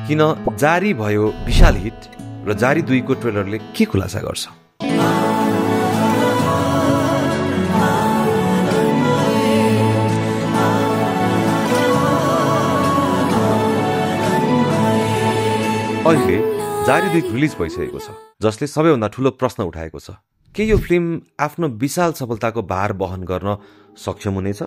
किन जारी भयो विशाल हिट र जारी 2 को ट्रेलरले के खुलासा गर्छ? अहिले जारी 2 रिलिज भइसकेको छ, जसले सबैभन्दा ठूलो प्रश्न उठाएको छ, के यो फिल्म आफ्नो विशाल सफलताको भार वहन गर्न सक्षम हुनेछ?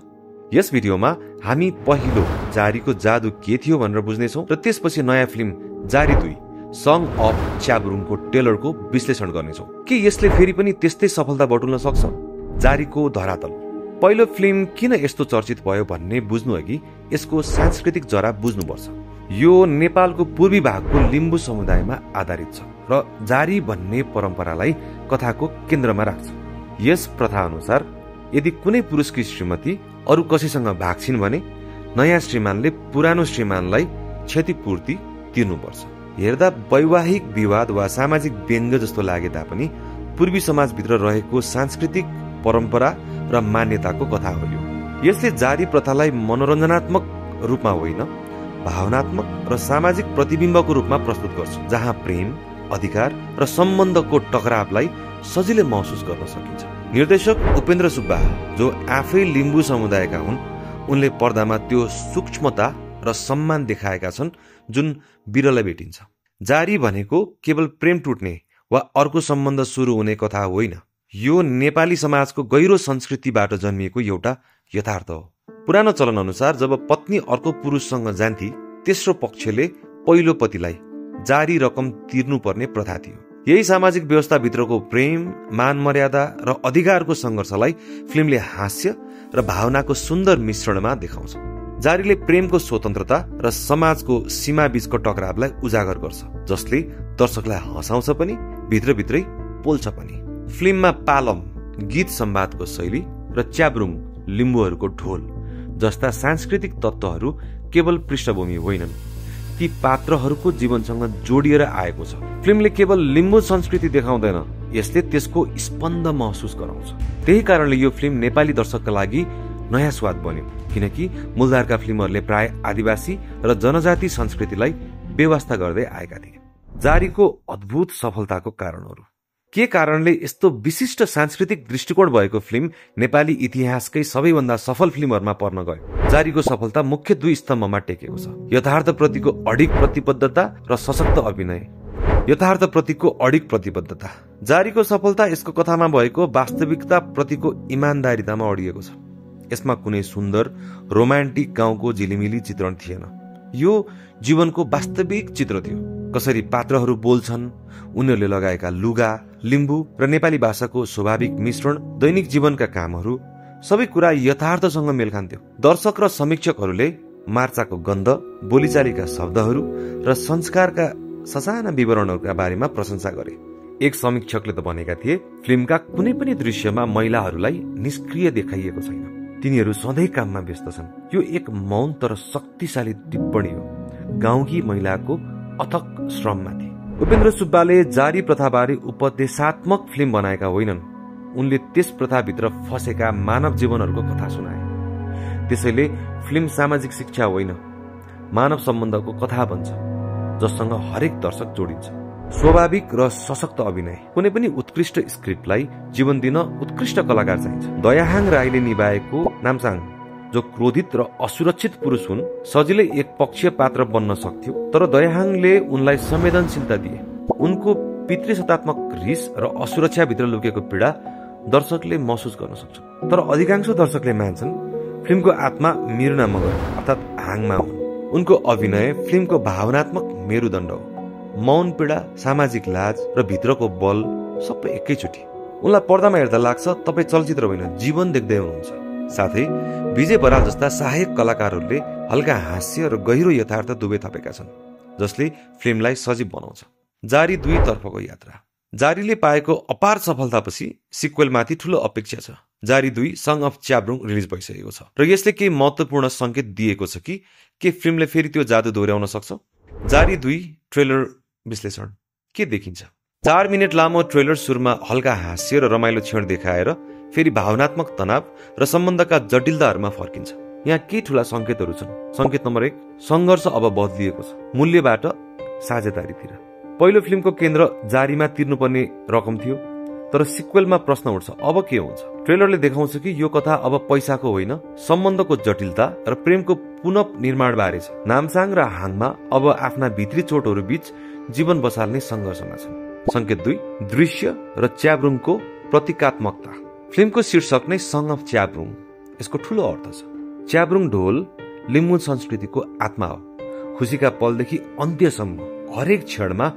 यस भिडियोमा हामी पहिलो जारीको जादु के थियो भनेर बुझ्नेछौँ र त्यसपछि नयाँ फिल्म जारी 2 सङ अफ च्याब्रुङको ट्रेलरको विश्लेषण गर्नेछौँ। के यसले फेरि पनि त्यस्तै सफलता बटुल्न सक्छ? जारीको धरातल। पहिलो फिल्म किन यस्तो चर्चित भयो भन्ने बुझ्नु अघि यसको सांस्कृतिक जरा बुझ्नुपर्छ। यो नेपालको पूर्वी भागको लिम्बू समुदायमा आधारित छ र जारी भन्ने परम्परालाई कथाको केन्द्रमा राख्छ। यस प्रथा अनुसार यदि कुनै पुरुषकी श्रीमती अरू कसैसँग भाग्छिन् भने नयाँ श्रीमानले पुरानो श्रीमानलाई क्षतिपूर्ति तिर्नुपर्छ। हेर्दा वैवाहिक विवाद वा सामाजिक व्यङ्ग्य जस्तो लागे तापनि पूर्वी समाजभित्र रहेको सांस्कृतिक परम्परा र मान्यताको कथा हो यो। यसले जारी प्रथालाई मनोरञ्जनात्मक रूपमा होइन, भावनात्मक र सामाजिक प्रतिबिम्बको रूपमा प्रस्तुत गर्छ, जहाँ प्रेम, अधिकार र सम्बन्धको टकरावलाई सजिलै महसुस गर्न सकिन्छ। निर्देशक उपेन्द्र सुब्बा, जो आफै लिम्बू समुदायका हुन्, उनले पर्दामा त्यो सूक्ष्मता र सम्मान देखाएका छन् जुन बिरलै भेटिन्छ। जारी भनेको केवल प्रेम टुट्ने वा अर्को सम्बन्ध सुरु हुने कथा होइन। यो नेपाली समाजको गहिरो संस्कृतिबाट जन्मिएको एउटा यथार्थ हो। पुरानो चलन अनुसार जब पत्नी अर्को पुरुषसँग जान्थे, तेस्रो पक्षले पहिलो पतिलाई जारी रकम तिर्नुपर्ने प्रथा थियो। यही सामाजिक व्यवस्थाभित्रको प्रेम, मान मर्यादा र अधिकारको सङ्घर्षलाई फिल्मले हास्य र भावनाको सुन्दर मिश्रणमा देखाउँछ। जारीले प्रेमको स्वतन्त्रता र समाजको सीमा बीचको टकरावलाई उजागर गर्छ, जसले दर्शकलाई हँसाउँछ पनि भित्रभित्रै पोल्छ पनि। फिल्ममा पालम गीत संवादको शैली र च्याब्रुङ लिम्बूहरूको ढोल जस्ता सांस्कृतिक तत्त्वहरू केवल पृष्ठभूमि होइनन्, ती पात्रहरूको जीवनसँग जोडिएर आएको छ। फिल्मले केवल लिम्बू संस्कृति देखाउँदैन, यसले त्यसको स्पन्द महसुस गराउँछ। त्यही कारणले यो फिल्म नेपाली दर्शकका लागि नयाँ स्वाद बन्यो, किनकि मूलधारका फिल्महरूले प्राय आदिवासी र जनजाति संस्कृतिलाई बेवास्ता गर्दै आएका थिए। जारीको अद्भुत सफलताको कारणहरू। के कारणले यस्तो विशिष्ट सांस्कृतिक दृष्टिकोण भएको फिल्म नेपाली इतिहासकै सबैभन्दा सफल फिल्महरूमा पर्न गयो? जारीको सफलता मुख्य 2 स्तम्भमा टेकेको छ: यथार्थप्रतिको अडिग प्रतिबद्धता र सशक्त अभिनय। यथार्थप्रतिको अडिग प्रतिबद्धता। जारीको सफलता यसको कथामा भएको वास्तविकता प्रतिको इमान्दारितामा अडिएको छ। यसमा कुनै सुन्दर रोमान्टिक गाउँको झिलिमिली चित्रण थिएन। यो जीवनको वास्तविक चित्र थियो। कसरी पात्रहरू बोल्छन्, उनीहरूले लगाएका लुगा, लिम्बू र नेपाली भाषाको स्वाभाविक मिश्रण, दैनिक जीवनका कामहरू, सबै कुरा यथार्थसँग मेल खान्थ्यो। दर्शक र समीक्षकहरूले मार्चाको गन्ध, बोलीचालीका शब्दहरू र संस्कारका ससाना विवरणहरूका बारेमा प्रशंसा गरे। एक समीक्षकले त भनेका थिए, फिल्मका कुनै पनि दृश्यमा महिलाहरूलाई निष्क्रिय देखाइएको छैन, तिनीहरू सधैँ काममा व्यस्त छन्। यो एक मौन तर शक्तिशाली टिप्पणी हो गाउँकी महिलाको अथक श्रममाथि। उपेन्द्र सुब्बाले जारी प्रथाबारे उपदेशात्मक फिल्म बनाएका होइनन्, उनले त्यस प्रथाभित्र फसेका मानव जीवनहरूको कथा सुनाए। त्यसैले फिल्म सामाजिक शिक्षा होइन, मानव सम्बन्धको कथा बन्छ, जससँग हरेक दर्शक जोडिन्छ। स्वाभाविक र सशक्त अभिनय। कुनै पनि उत्कृष्ट स्क्रिप्टलाई जीवन दिन उत्कृष्ट कलाकार चाहिन्छ। दयाहाङ राईले निभाएको नामसाङ, जो क्रोधित र असुरक्षित पुरुष हुन्, सजिलै एक पक्षीय पात्र बन्न सक्थ्यो, तर दयाहाङले उनलाई संवेदनशीलता दिए। उनको पितृसत्तात्मक रिस र असुरक्षाभित्र लुकेको पीडा दर्शकले महसुस गर्न सक्छ। तर अधिकांश दर्शकले मान्छन् फिल्मको आत्मा मिर्ना मगर अर्थात् हाङमा हुन्। उनको अभिनय फिल्मको भावनात्मक मेरुदण्ड हो। मौन पीडा, सामाजिक लाज र भित्रको बल सबै एकैचोटि। उनलाई पर्दामा हेर्दा लाग्छ तपाईँ चलचित्र होइन, जीवन देख्दै हुनुहुन्छ। साथै विजय बराल जस्ता सहायक कलाकारहरूले हल्का हास्य र गहिरो यथार्थ दुवै थपेका छन्, जसले फिल्मलाई सजीव बनाउँछ। जारी 2 तर्फको यात्रा। जारीले पाएको अपार सफलतापछि सिक्वेलमाथि ठूलो अपेक्षा छ। जारी 2 सङ अफ च्याब्रुङ रिलिज भइसकेको छ र यसले केही महत्त्वपूर्ण संकेत दिएको छ कि के फिल्मले फेरि त्यो जादु दोहोर्याउन सक्छ? जारी 2 ट्रेलर विश्लेषण। के देखिन्छ? 4 मिनेट लामो ट्रेलर सुरुमा हल्का हास्य र रमाइलो क्षण देखाएर फेरि भावनात्मक तनाव र सम्बन्धका जटिलताहरूमा फर्किन्छ। यहाँ के ठूला संकेतहरू छन्? संकेत नम्बर 1, संघर्ष अब बदलिएको छ। मूल्यबाट साझेदारीतिर। पहिलो फिल्मको केन्द्र जारीमा तिर्नुपर्ने रकम थियो, तर सिक्वेलमा प्रश्न उठ्छ अब के हुन्छ। ट्रेलरले देखाउँछ कि यो कथा अब पैसाको होइन, सम्बन्धको जटिलता र प्रेमको पुनर्निर्माण बारे छ। नामसाङ र हाङमा अब आफ्ना भित्री चोटहरू बीच जीवन बसाल्ने सङ्घर्षमा छन्। संकेत 2, दृश्य र च्याब्रुङको प्रतीकात्मकता। फिल्मको शीर्षक नै सङ अफ च्याब्रुङ। यसको ठूलो अर्थ छ। च्याब्रुङ ढोल लिम्बू संस्कृतिको आत्मा हो। खुसीका पलदेखि अन्त्यसम्म हरेक क्षणमा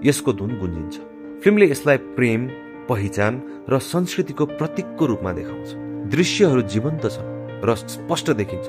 यसको धुन गुन्जिन्छ। फिल्मले यसलाई प्रेम, पहिचान र संस्कृतिको प्रतीकको रूपमा देखाउँछ। दृश्यहरू जीवन्त छन् र स्पष्ट देखिन्छ।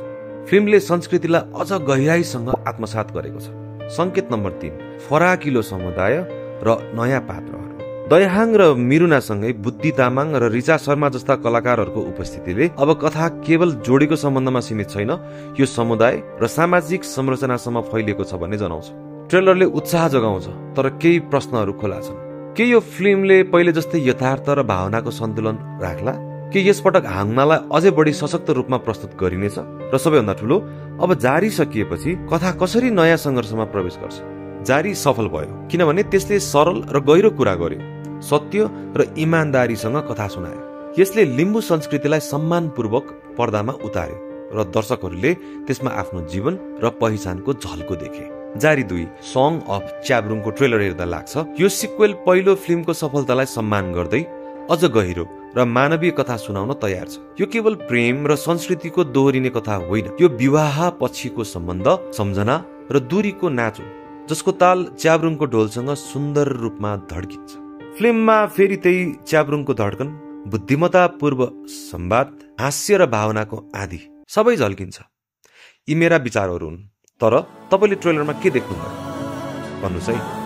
फिल्मले संस्कृतिलाई अझ गहिराईसँग आत्मसात गरेको छ। संकेत नम्बर 3, फराकिलो समुदाय र नयाँ पात्रहरू। दयाहाङ र मिरुनासँगै बुद्धि तामाङ र रिचा शर्मा जस्ता कलाकारहरूको उपस्थितिले अब कथा केवल जोडीको सम्बन्धमा सीमित छैन, यो समुदाय र सामाजिक संरचनासम्म फैलिएको छ भन्ने जनाउँछ। ट्रेलरले उत्साह जगाउँछ, तर केही प्रश्नहरू खुला छन्। के यो फिल्मले पहिले जस्तै यथार्थ र भावनाको सन्तुलन राख्ला? के यसपटक हाङमालाई अझै बढी सशक्त रूपमा प्रस्तुत गरिनेछ? र सबैभन्दा ठूलो, अब जारी सकिएपछि कथा कसरी नयाँ सङ्घर्षमा प्रवेश गर्छ? जारी सफल भयो किनभने त्यसले सरल र गहिरो कुरा गर्यो, सत्य र इमानदारीसँग कथा सुनायो। यसले लिम्बू संस्कृतिलाई सम्मानपूर्वक पर्दामा उतार्यो र दर्शकहरूले त्यसमा आफ्नो जीवन र पहिचानको झल्को देखे। जारी 2, सङ अफ च्याब्रुङको ट्रेलर हेर्दा लाग्छ यो सिक्वेल पहिलो फिल्मको सफलतालाई सम्मान गर्दै अझ गहिरो र मानवीय कथा सुनाउन तयार छ। यो केवल प्रेम र संस्कृतिको दोहोरिने कथा होइन, यो विवाह पछिको सम्बन्ध, सम्झना र दूरीको नाच हो, जसको ताल च्याब्रुङको ढोलसँग सुन्दर रूपमा धड्किन्छ। फिल्ममा फेरि त्यही च्याब्रुङको धड्कन, बुद्धिमत्तापूर्व संवाद, हास्य र भावनाको आँधी सबै झल्किन्छ। यी मेरा विचारहरू हुन्, तर तपाईँले ट्रेलरमा के देख्नुभयो भन्नुहोस् है।